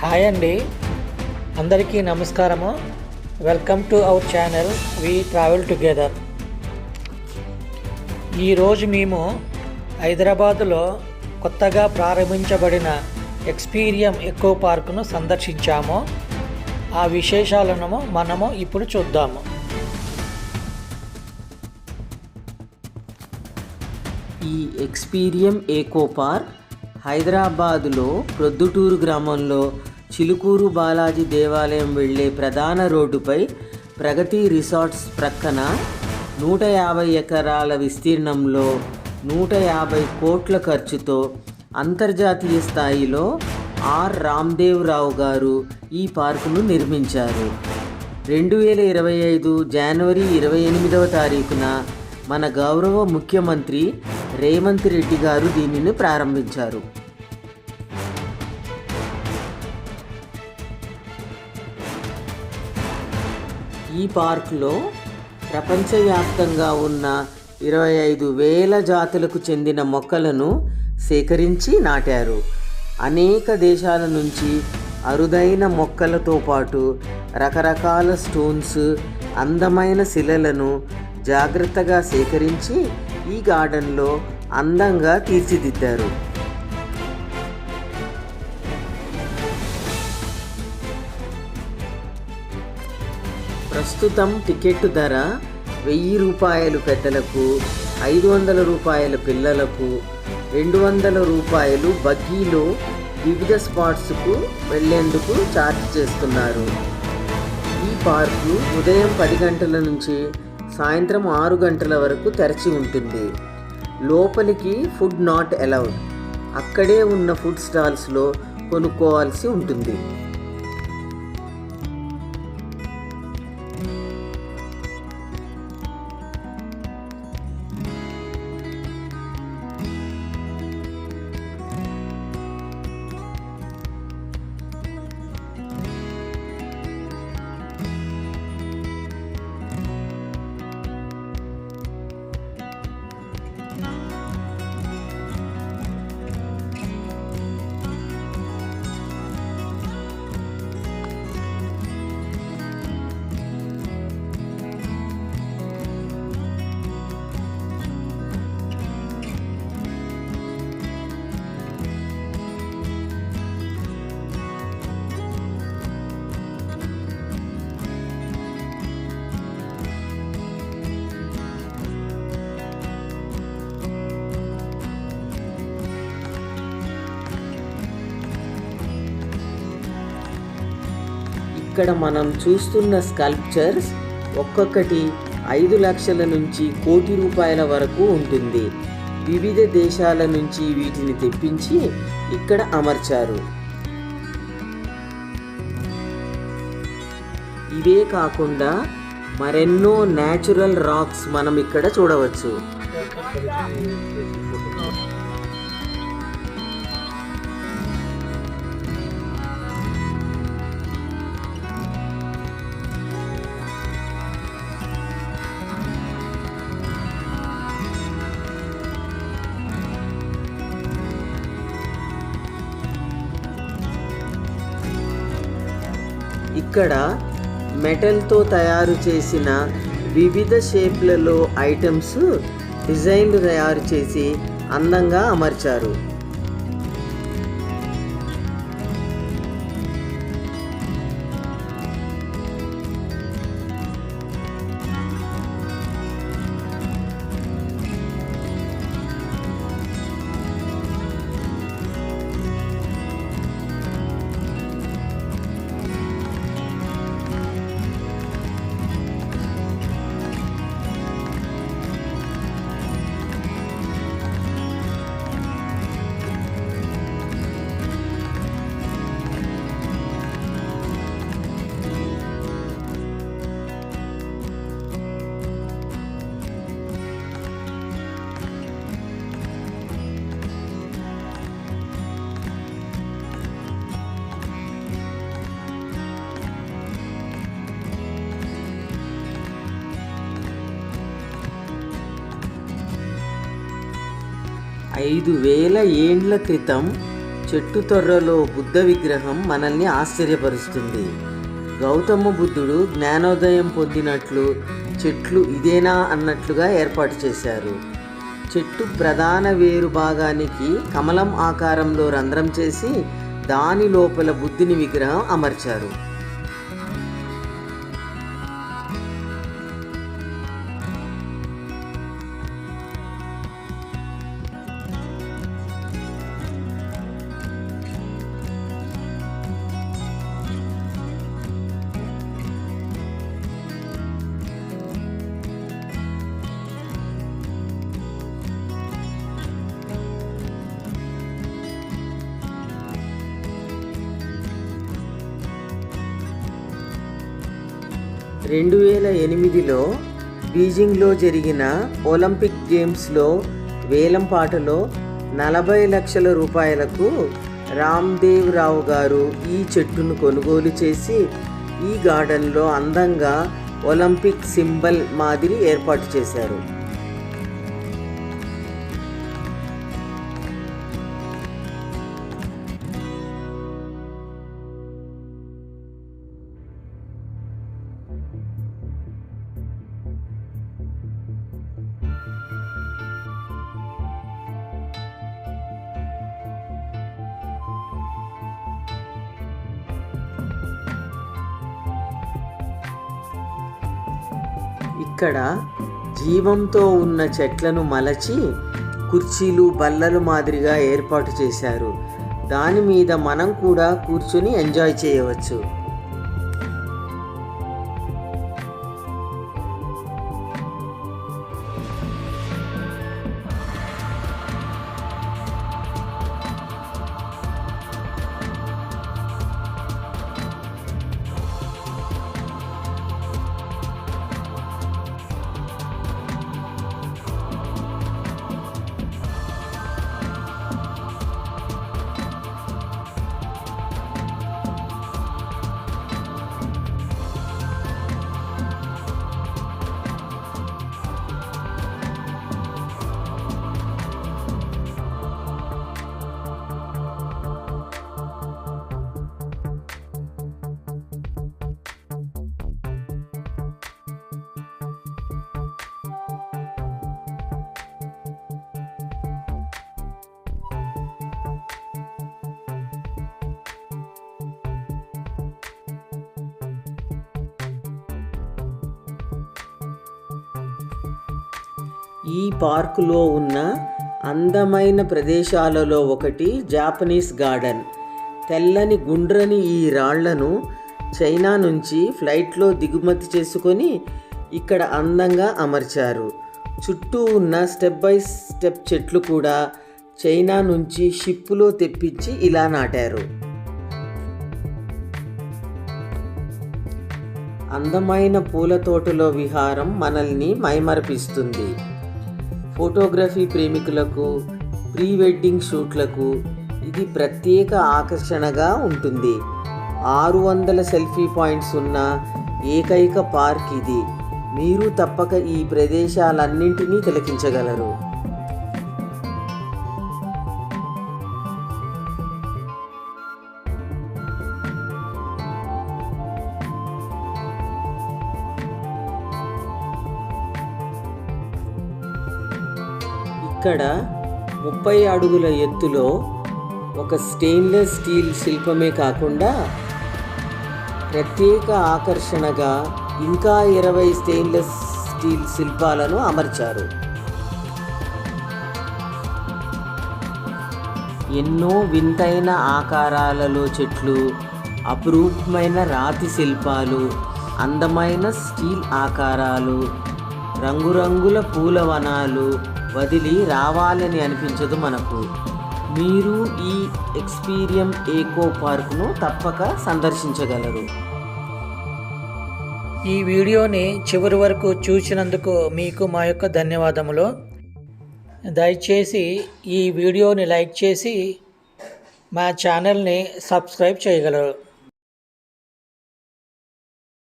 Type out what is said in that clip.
Hi అండి, అందరికీ నమస్కారము. Welcome to our channel we travel together. ఈరోజు మేము హైదరాబాదులో కొత్తగా ప్రారంభించబడిన ఎక్స్పీరియం ఎకో పార్కును సందర్శించాము. ఆ విశేషాలను మనము ఇప్పుడు చూద్దాము. ఈ ఎక్స్పీరియం ఎకో పార్క్ హైదరాబాదులో ప్రొద్దుటూరు గ్రామంలో చిలుకూరు బాలాజీ దేవాలయం వెళ్ళే ప్రధాన రోడ్డుపై ప్రగతి రిసార్ట్స్ ప్రక్కన 150 ఎకరాల విస్తీర్ణంలో 150 కోట్ల ఖర్చుతో అంతర్జాతీయ స్థాయిలో ఆర్ రామ్దేవరావు గారు ఈ పార్కును నిర్మించారు. 2025 జనవరి 28వ తారీఖున మన గౌరవ ముఖ్యమంత్రి రేవంత్ రెడ్డి గారు దీనిని ప్రారంభించారు. ఈ పార్కులో ప్రపంచవ్యాప్తంగా ఉన్న 25,000 జాతులకు చెందిన మొక్కలను సేకరించి నాటారు. అనేక దేశాల నుంచి అరుదైన మొక్కలతో పాటు రకరకాల స్టోన్స్, అందమైన శిలలను జాగ్రత్తగా సేకరించి ఈ గార్డెన్లో అందంగా తీర్చిదిద్దారు. ప్రస్తుతం టికెట్ ధర 1000 రూపాయలు పెద్దలకు, 500 రూపాయల పిల్లలకు, 200 రూపాయలు బగ్గీలో వివిధ స్పాట్స్కు వెళ్లేందుకు ఛార్జ్ చేస్తున్నారు. ఈ పార్కు ఉదయం 10 గంటల నుంచి సాయంత్రం 6 గంటల వరకు తెరచి ఉంటుంది. లోపలికి ఫుడ్ నాట్ అలౌడ్. అక్కడే ఉన్న ఫుడ్ స్టాల్స్లో కొనుక్కోవాల్సి ఉంటుంది. ఇక్కడ మనం చూస్తున్న స్కల్ప్చర్స్ ఒక్కొక్కటి 5 లక్షల నుంచి 1 కోటి రూపాయల వరకు ఉంటుంది. వివిధ దేశాల నుంచి వీటిని తెప్పించి ఇక్కడ అమర్చారు. ఇవే కాకుండా మరెన్నో న్యాచురల్ రాక్స్ మనం ఇక్కడ చూడవచ్చు. ఇక్కడ మెటల్తో తయారు చేసిన వివిధ షేప్లలో ఐటమ్స్ డిజైన్లు తయారు చేసి అందంగా అమర్చారు. ఐదు వేల ఏండ్ల క్రితం చెట్టు తొర్రలో బుద్ధ విగ్రహం మనల్ని ఆశ్చర్యపరుస్తుంది. గౌతమ బుద్ధుడు జ్ఞానోదయం పొందినట్లు చెట్లు ఇదేనా అన్నట్లుగా ఏర్పాటు చేశారు. చెట్టు ప్రధాన వేరు భాగానికి కమలం ఆకారంలో రంధ్రం చేసి దాని లోపల బుద్ధుని విగ్రహం అమర్చారు. రెండు 2008లో బీజింగ్లో జరిగిన ఒలింపిక్ గేమ్స్లో వేలంపాటలో 40 లక్షల రూపాయలకు రామ్దేవ్ రావు గారు ఈ చెట్టును కొనుగోలు చేసి ఈ గార్డెన్లో అందంగా ఒలింపిక్ సింబల్ మాదిరి ఏర్పాటు చేశారు. ఇక్కడ జీవంతో ఉన్న చెట్లను మలచి కుర్చీలు బల్లలు మాదిరిగా ఏర్పాటు చేశారు. దాని మీద మనం కూడా కూర్చొని ఎంజాయ్ చేయవచ్చు. ఈ పార్కులో ఉన్న అందమైన ప్రదేశాలలో ఒకటి జాపనీస్ గార్డెన్. తెల్లని గుండ్రని ఈ రాళ్లను చైనా నుంచి ఫ్లైట్లో దిగుమతి చేసుకొని ఇక్కడ అందంగా అమర్చారు. చుట్టూ ఉన్న స్టెప్ బై స్టెప్ చెట్లు కూడా చైనా నుంచి షిప్పులో తెప్పించి ఇలా నాటారు. అందమైన పూల తోటలో విహారం మనల్ని మైమరపిస్తుంది. ఫోటోగ్రఫీ ప్రేమికులకు, ప్రీ వెడ్డింగ్ షూట్లకు ఇది ప్రత్యేక ఆకర్షణగా ఉంటుంది. 600 సెల్ఫీ పాయింట్స్ ఉన్న ఏకైక పార్క్ ఇది. మీరు తప్పక ఈ ప్రదేశాలన్నింటినీ తిలకించగలరు. ఇక్కడ 30 అడుగుల ఎత్తులో ఒక స్టెయిన్లెస్ స్టీల్ శిల్పమే కాకుండా ప్రత్యేక ఆకర్షణగా ఇంకా 20 స్టెయిన్లెస్ స్టీల్ శిల్పాలను అమర్చారు. ఎన్నో వింతైన ఆకారాలలో చెట్లు, అపురూపమైన రాతి శిల్పాలు, అందమైన స్టీల్ ఆకారాలు, రంగురంగుల పూల వనాలు వదిలి రావాలని అనిపించదు మనకు. మీరు ఈ ఎక్స్పీరియం ఏకో పార్క్ను తప్పక సందర్శించగలరు. ఈ వీడియోని చివరి వరకు చూసినందుకు మీకు మా యొక్క ధన్యవాదములు. దయచేసి ఈ వీడియోని లైక్ చేసి మా ఛానల్ని సబ్స్క్రైబ్ చేయగలరు.